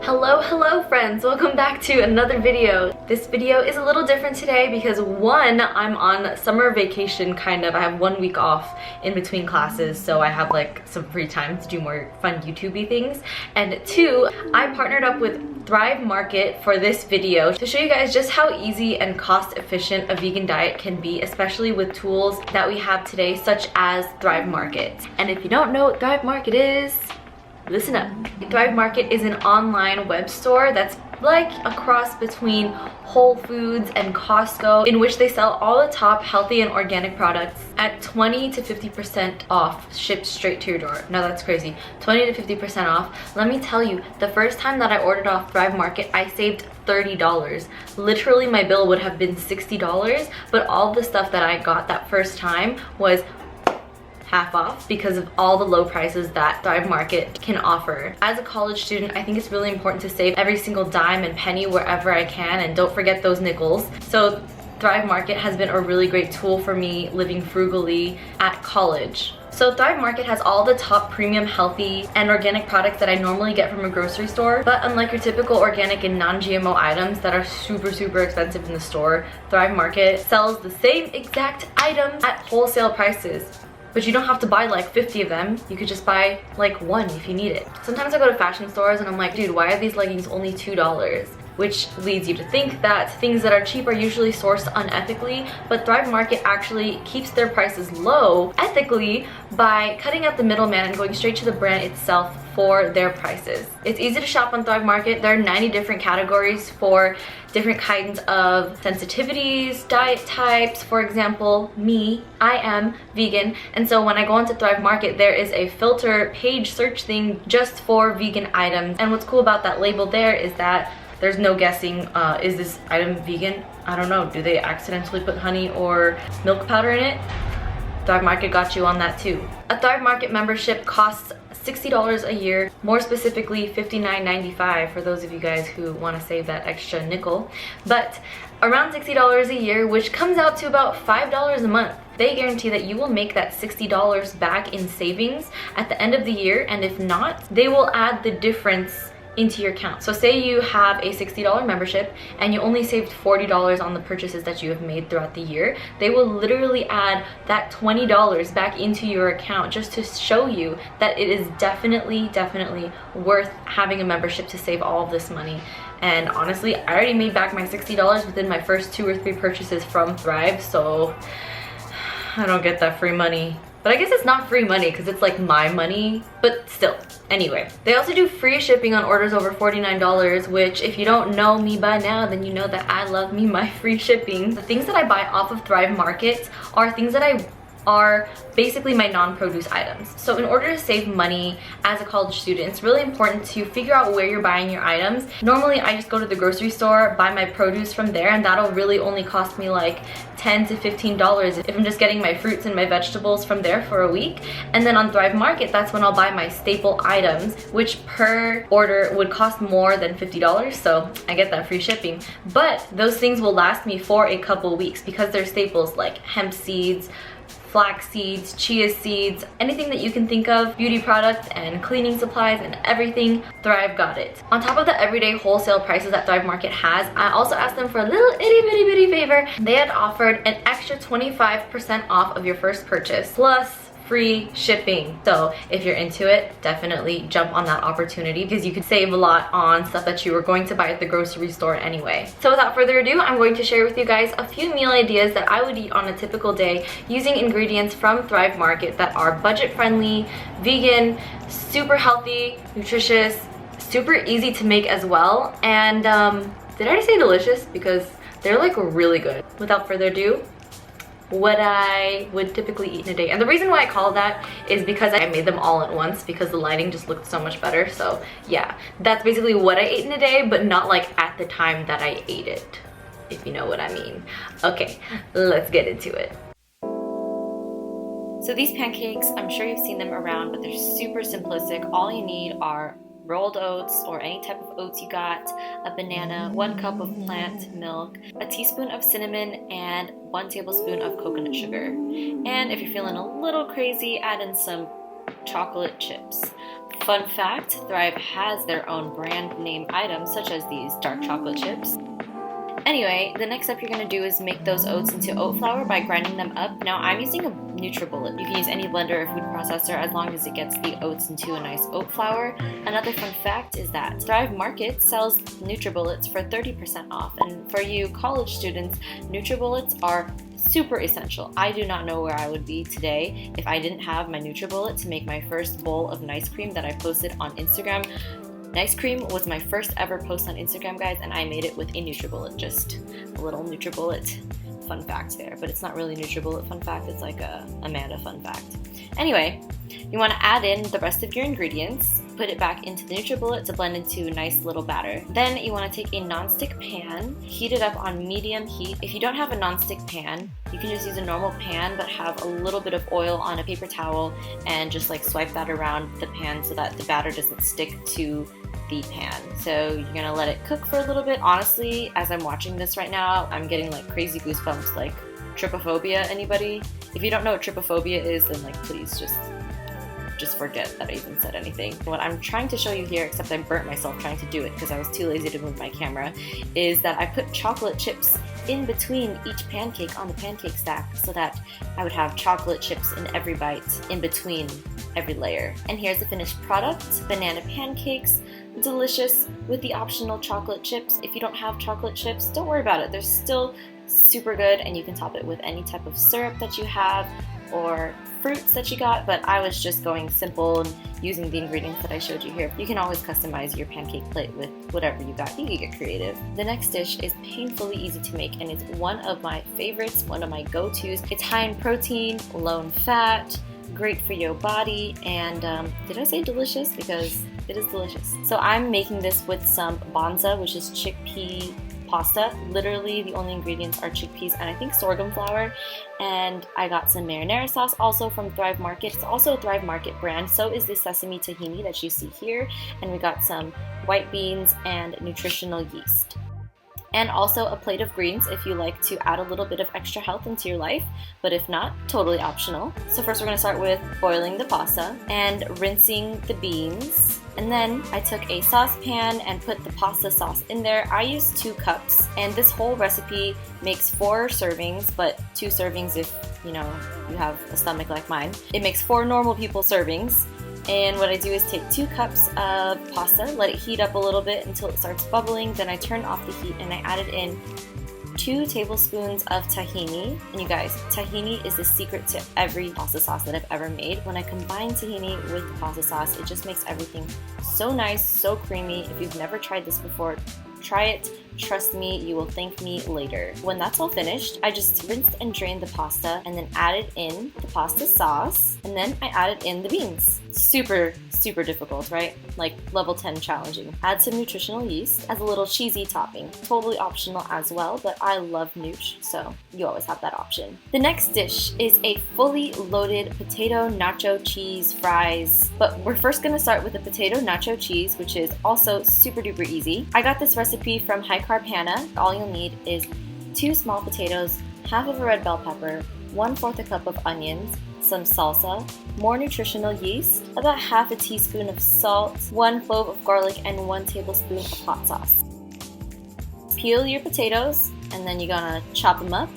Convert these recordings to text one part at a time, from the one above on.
Hello friends, welcome back to another video. This video is a little different today because one, I'm on summer vacation kind of. I have 1 week off in between classes, so I have like some free time to do more fun YouTube-y things. And two, I partnered up with Thrive Market for this video to show you guys just how easy and cost efficient a vegan diet can be, especially with tools that we have today such as Thrive Market. And if you don't know what Thrive Market is, listen up. Thrive Market is an online web store that's like a cross between Whole Foods and Costco, in which they sell all the top healthy and organic products at 20 to 50% off, shipped straight to your door. No, that's crazy. 20 to 50% off. Let me tell you, the first time that I ordered off Thrive Market, I saved $30. Literally, my bill would have been $60, but all the stuff that I got that first time was half off because of all the low prices that Thrive Market can offer. As a college student, I think it's really important to save every single dime and penny wherever I can, and don't forget those nickels. So Thrive Market has been a really great tool for me living frugally at college. So Thrive Market has all the top premium healthy and organic products that I normally get from a grocery store, but unlike your typical organic and non-GMO items that are super expensive in the store, Thrive Market sells the same exact items at wholesale prices. But you don't have to buy like 50 of them. You could just buy like one if you need it. Sometimes I go to fashion stores and I'm like, dude, why are these leggings only $2? Which leads you to think that things that are cheap are usually sourced unethically, but Thrive Market actually keeps their prices low ethically by cutting out the middleman and going straight to the brand itself for their prices. It's easy to shop on Thrive Market. There are 90 different categories for different kinds of sensitivities, diet types. For example, I am vegan, and so when I go onto Thrive Market, there is a filter page search thing just for vegan items. And what's cool about that label there is that there's no guessing, is this item vegan? I don't know, do they accidentally put honey or milk powder in it? Thrive Market got you on that too. A Thrive Market membership costs $60 a year, more specifically $59.95 for those of you guys who want to save that extra nickel, but around $60 a year, which comes out to about $5 a month. They guarantee that you will make that $60 back in savings at the end of the year, and if not, they will add the difference into your account. So say you have a $60 membership and you only saved $40 on the purchases that you have made throughout the year, they will literally add that $20 back into your account just to show you that it is definitely worth having a membership to save all of this money. And honestly, I already made back my $60 within my first 2 or 3 purchases from Thrive, so I don't get that free money. But I guess it's not free money because it's like my money, but still. Anyway, they also do free shipping on orders over $49, which if you don't know me by now, then you know that I love me my free shipping. The things that I buy off of Thrive Market are things that are basically my non-produce items. So in order to save money as a college student, it's really important to figure out where you're buying your items. Normally I just go to the grocery store, buy my produce from there, and that'll really only cost me like $10 to $15 if I'm just getting my fruits and my vegetables from there for a week. And then on Thrive Market, that's when I'll buy my staple items, which per order would cost more than $50, so I get that free shipping. But those things will last me for a couple weeks because they're staples like hemp seeds, flax seeds, chia seeds, anything that you can think of, beauty products and cleaning supplies and everything, Thrive got it. On top of the everyday wholesale prices that Thrive Market has, I also asked them for a little itty bitty favor. They had offered an extra 25% off of your first purchase, plus free shipping. So if you're into it, definitely jump on that opportunity because you could save a lot on stuff that you were going to buy at the grocery store anyway. So without further ado, I'm going to share with you guys a few meal ideas that I would eat on a typical day using ingredients from Thrive Market that are budget friendly, vegan, super healthy, nutritious, super easy to make as well. And did I already say delicious? Because they're like really good. Without further ado, what I would typically eat in a day. And the reason why I call that is because I made them all at once because the lighting just looked so much better. So yeah, that's basically what I ate in a day, but not like at the time that I ate it, if you know what I mean. Okay, let's get into it. So these pancakes, I'm sure you've seen them around, but they're super simplistic. All you need are rolled oats or any type of oats you got, a banana, 1 cup of plant milk, a teaspoon of cinnamon, and 1 tablespoon of coconut sugar. And if you're feeling a little crazy, add in some dark chocolate chips. Fun fact, Thrive has their own brand name items such as these dark chocolate chips. Anyway, the next step you're going to do is make those oats into oat flour by grinding them up. Now I'm using a NutriBullet. You can use any blender or food processor as long as it gets the oats into a nice oat flour. Another fun fact is that Thrive Market sells NutriBullets for 30% off. And for you college students, NutriBullets are super essential. I do not know where I would be today if I didn't have my NutriBullet to make my first bowl of nice cream that I posted on Instagram. Nice cream was my first ever post on Instagram, guys, and I made it with a NutriBullet. Just a little NutriBullet fun fact there, but it's not really NutriBullet fun fact, it's like a Amanda fun fact. Anyway, you want to add in the rest of your ingredients, put it back into the NutriBullet to blend into a nice little batter. Then you want to take a nonstick pan, heat it up on medium heat. If you don't have a nonstick pan, you can just use a normal pan but have a little bit of oil on a paper towel and just like swipe that around the pan so that the batter doesn't stick to the pan. So you're gonna let it cook for a little bit. Honestly, as I'm watching this right now, I'm getting like crazy goosebumps, like trypophobia. Anybody? If you don't know what trypophobia is, then like please just forget that I even said anything. What I'm trying to show you here, except I burnt myself trying to do it because I was too lazy to move my camera, is that I put chocolate chips in between each pancake on the pancake stack so that I would have chocolate chips in every bite in between every layer. And here's the finished product, banana pancakes. Delicious with the optional chocolate chips. If you don't have chocolate chips, don't worry about it. They're still super good and you can top it with any type of syrup that you have or fruits that you got, but I was just going simple and using the ingredients that I showed you here. You can always customize your pancake plate with whatever you got. You can get creative. The next dish is painfully easy to make and it's one of my favorites, one of my go-tos. It's high in protein, low in fat, great for your body, and did I say delicious? Because it is delicious. So I'm making this with some bonza, which is chickpea pasta. Literally the only ingredients are chickpeas and I think sorghum flour. And I got some marinara sauce also from Thrive Market. It's also a Thrive Market brand. So is the sesame tahini that you see here. And we got some white beans and nutritional yeast. And also a plate of greens if you like to add a little bit of extra health into your life, but if not, totally optional. So first we're gonna start with boiling the pasta and rinsing the beans. And then I took a saucepan and put the pasta sauce in there. I used 2 cups, and this whole recipe makes 4 servings, but 2 servings if, you know, you have a stomach like mine. It makes 4 normal people servings. And what I do is take 2 cups of pasta, let it heat up a little bit until it starts bubbling, then I turn off the heat and I added in 2 tablespoons of tahini. And you guys, tahini is the secret to every pasta sauce that I've ever made. When I combine tahini with the pasta sauce, it just makes everything so nice, so creamy. If you've never tried this before, try it. Trust me, you will thank me later. When that's all finished, I just rinsed and drained the pasta and then added in the pasta sauce, and then I added in the beans. Super difficult, right? Like level 10 challenging. Add some nutritional yeast as a little cheesy topping. Totally optional as well, but I love nooch, so you always have that option. The next dish is a fully loaded potato nacho cheese fries, but we're first gonna start with the potato nacho cheese, which is also super duper easy. I got this recipe from High Carb Hannah. All you'll need is 2 small potatoes, half of a red bell pepper, 1/4 a cup of onions, some salsa, more nutritional yeast, about half a teaspoon of salt, 1 clove of garlic, and 1 tablespoon of hot sauce. Peel your potatoes and then you're gonna chop them up,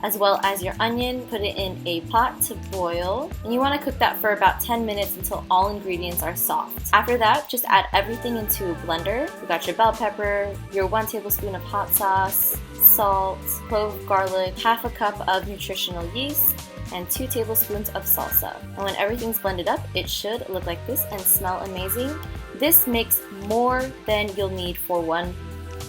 as well as your onion. Put it in a pot to boil, and you want to cook that for about 10 minutes until all ingredients are soft. After that, just add everything into a blender. You got your bell pepper, your 1 tablespoon of hot sauce, salt, clove of garlic, half a cup of nutritional yeast, and 2 tablespoons of salsa. And when everything's blended up, it should look like this and smell amazing. This makes more than you'll need for 1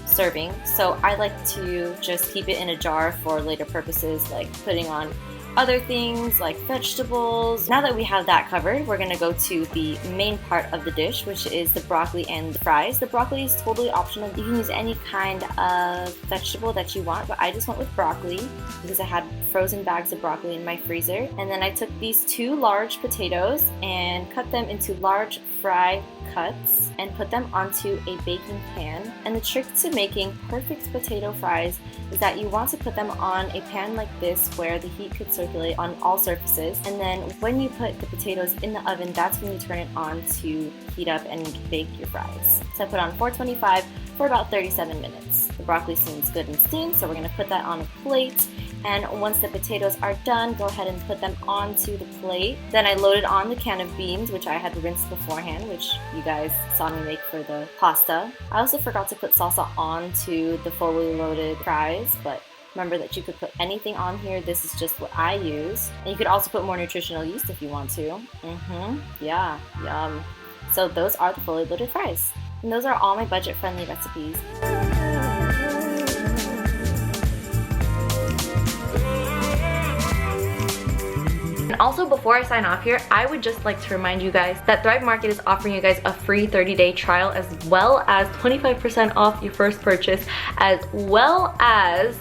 serving, so I like to just keep it in a jar for later purposes, like putting on other things like vegetables. Now that we have that covered, we're gonna go to the main part of the dish, which is the broccoli and the fries. The broccoli is totally optional. You can use any kind of vegetable that you want, but I just went with broccoli because I had frozen bags of broccoli in my freezer. And then I took these 2 large potatoes and cut them into large fry cuts and put them onto a baking pan. And the trick to making perfect potato fries is that you want to put them on a pan like this where the heat could circulate on all surfaces, and then when you put the potatoes in the oven, that's when you turn it on to heat up and bake your fries. So I put on 425 for about 37 minutes. The broccoli seems good and steamed, so we're going to put that on a plate. And once the potatoes are done, go ahead and put them onto the plate. Then I loaded on the can of beans, which I had rinsed beforehand, which you guys saw me make for the pasta. I also forgot to put salsa onto the fully loaded fries, but remember that you could put anything on here. This is just what I use. And you could also put more nutritional yeast if you want to. Yeah, yum. So those are the fully loaded fries. And those are all my budget-friendly recipes. And also, before I sign off here, I would just like to remind you guys that Thrive Market is offering you guys a free 30-day trial, as well as 25% off your first purchase, as well as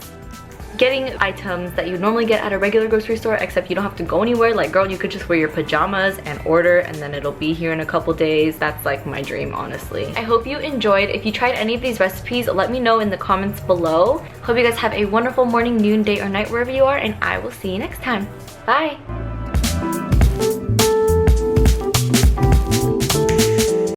getting items that you normally get at a regular grocery store, except you don't have to go anywhere. Like, girl, you could just wear your pajamas and order, and then it'll be here in a couple days. That's like my dream, honestly. I hope you enjoyed. If you tried any of these recipes, let me know in the comments below. Hope you guys have a wonderful morning, noon, day, or night wherever you are, and I will see you next time. Bye!